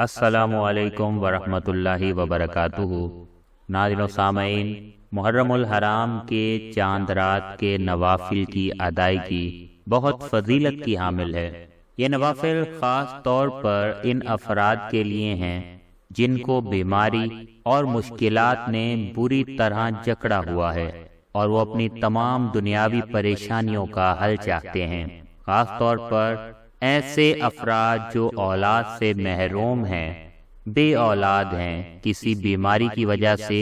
السلام علیکم ورحمۃ اللہ وبرکاتہ۔ ناظرین و سامعین، محرم الحرام کے چاند رات کے نوافل کی ادائیگی بہت فضیلت کی حامل ہے۔ یہ نوافل خاص طور پر ان افراد کے لیے ہیں جن کو بیماری اور مشکلات نے بری طرح جکڑا ہوا ہے اور وہ اپنی تمام دنیاوی پریشانیوں کا حل چاہتے ہیں۔ خاص طور پر ایسے افراد جو اولاد سے محروم ہیں، بے اولاد ہیں کسی بیماری کی وجہ سے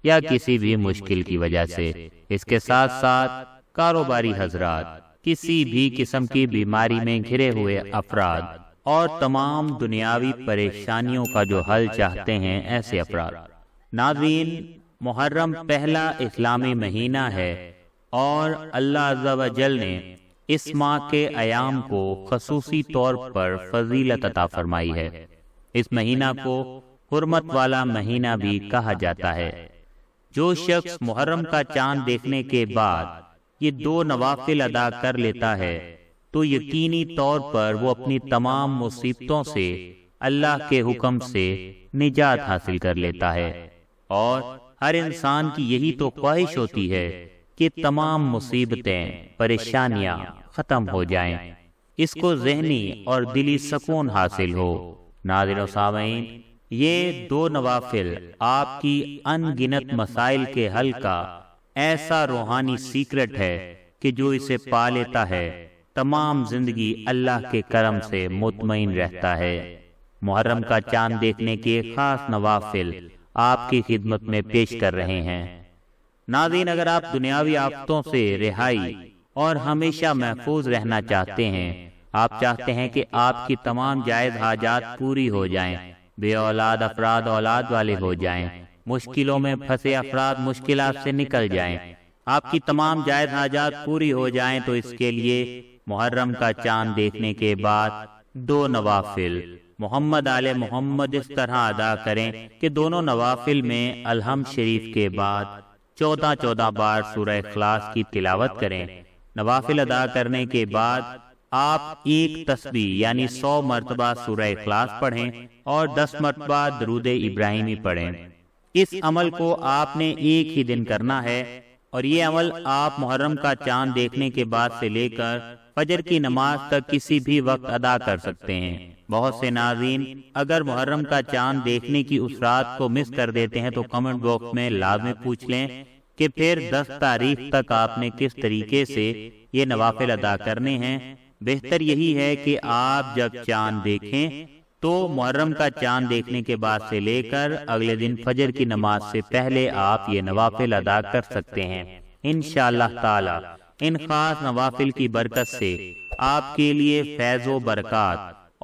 یا کسی بھی مشکل کی وجہ سے۔ اس کے ساتھ ساتھ کاروباری حضرات، کسی بھی قسم کی بیماری میں گھرے ہوئے افراد اور تمام دنیاوی پریشانیوں کا جو حل چاہتے ہیں ایسے افراد۔ ناظرین، محرم پہلا اسلامی مہینہ ہے اور اللہ عز و جل نے اس ماہ کے ایام کو خصوصی طور پر فضیلت عطا فرمائی ہے۔ اس مہینہ کو حرمت والا مہینہ بھی کہا جاتا ہے۔ جو شخص محرم کا چاند دیکھنے کے بعد یہ دو نوافل ادا کر لیتا ہے تو یقینی طور پر وہ اپنی تمام مصیبتوں سے اللہ کے حکم سے نجات حاصل کر لیتا ہے، اور ہر انسان کی یہی تو خواہش ہوتی ہے کہ تمام مصیبتیں، پریشانیاں ختم ہو جائیں، اس کو ذہنی اور دلی سکون حاصل ہو۔ ناظرین و سامعین، یہ دو نوافل آپ کی ان گنت مسائل کے حل کا ایسا روحانی سیکرٹ ہے کہ جو اسے پا لیتا ہے تمام زندگی اللہ کے کرم سے مطمئن رہتا ہے۔ محرم کا چاند دیکھنے کے خاص نوافل آپ کی خدمت میں پیش کر رہے ہیں۔ ناظرین، اگر آپ دنیاوی آفتوں سے رہائی اور ہمیشہ محفوظ رہنا چاہتے ہیں، آپ چاہتے ہیں کہ آپ کی تمام جائز حاجات پوری ہو جائیں، بے اولاد افراد اولاد والے ہو جائیں، مشکلوں میں پھنسے افراد مشکلات سے نکل جائیں، آپ کی تمام جائز حاجات پوری ہو جائیں، تو اس کے لیے محرم کا چاند دیکھنے کے بعد دو نوافل محمد آل محمد اس طرح ادا کریں کہ دونوں نوافل میں الحمد شریف کے بعد 14 بار سورہ اخلاص کی تلاوت کریں۔ نوافل ادا کرنے کے بعد آپ ایک تسبیح یعنی 100 مرتبہ سورہ اخلاص پڑھیں اور 10 مرتبہ درود ابراہیمی پڑھیں۔ اس عمل کو آپ نے ایک ہی دن کرنا ہے، اور یہ عمل آپ محرم کا چاند دیکھنے کے بعد سے لے کر فجر کی نماز تک کسی بھی وقت ادا کر سکتے ہیں۔ بہت سے ناظرین اگر محرم کا چاند دیکھنے کی اس رات کو مس کر دیتے ہیں تو کمنٹ باکس میں لازمی پوچھ لیں کہ پھر 10 تاریخ تک آپ نے کس طریقے سے یہ نوافل ادا کرنے ہیں۔ بہتر یہی ہے کہ آپ جب چاند دیکھیں تو محرم کا چاند دیکھنے کے بعد سے لے کر اگلے دن فجر کی نماز سے پہلے آپ یہ نوافل ادا کر سکتے ہیں۔ انشاءاللہ تعالی ان خاص نوافل کی برکت سے آپ کے لیے فیض و برکات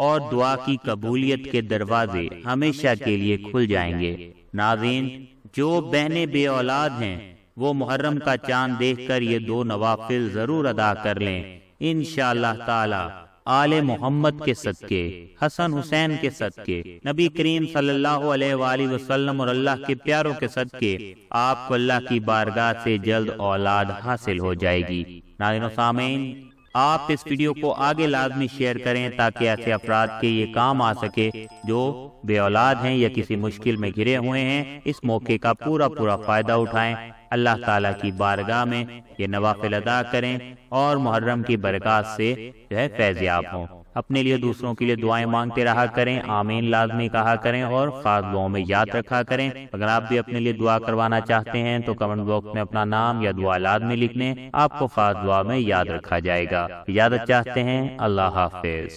اور دعا کی قبولیت کے دروازے ہمیشہ کے لیے کھل جائیں گے۔ ناظرین، جو بہنیں بے اولاد ہیں وہ محرم کا چاند دیکھ کر یہ دو نوافل ضرور ادا کر لیں۔ انشاءاللہ تعالی آل محمد کے صدقے، حسن حسین کے صدقے، نبی کریم صلی اللہ علیہ وآلہ وسلم اور اللہ کے پیاروں کے صدقے آپ کو اللہ کی بارگاہ سے جلد اولاد حاصل ہو جائے گی۔ ناظرین و سامعین، آپ اس ویڈیو کو آگے لازمی شیئر کریں تاکہ ایسے افراد کے یہ کام آ سکے جو بے اولاد ہیں یا کسی مشکل میں گھرے ہوئے ہیں۔ اس موقع کا پورا فائدہ اٹھائیں، اللہ تعالیٰ کی بارگاہ میں یہ نوافل ادا کریں اور محرم کی برکات سے فیض یاب ہوں۔ اپنے لیے دوسروں کے لیے دعائیں مانگتے رہا کریں، آمین لازمی کہا کریں اور خاص دعاؤں میں یاد رکھا کریں۔ اگر آپ بھی اپنے لیے دعا کروانا چاہتے ہیں تو کمنٹ باکس میں اپنا نام یا دعا لازمی لکھ لیں، آپ کو خاص دعا میں یاد رکھا جائے گا۔ اجازت چاہتے ہیں، اللہ حافظ۔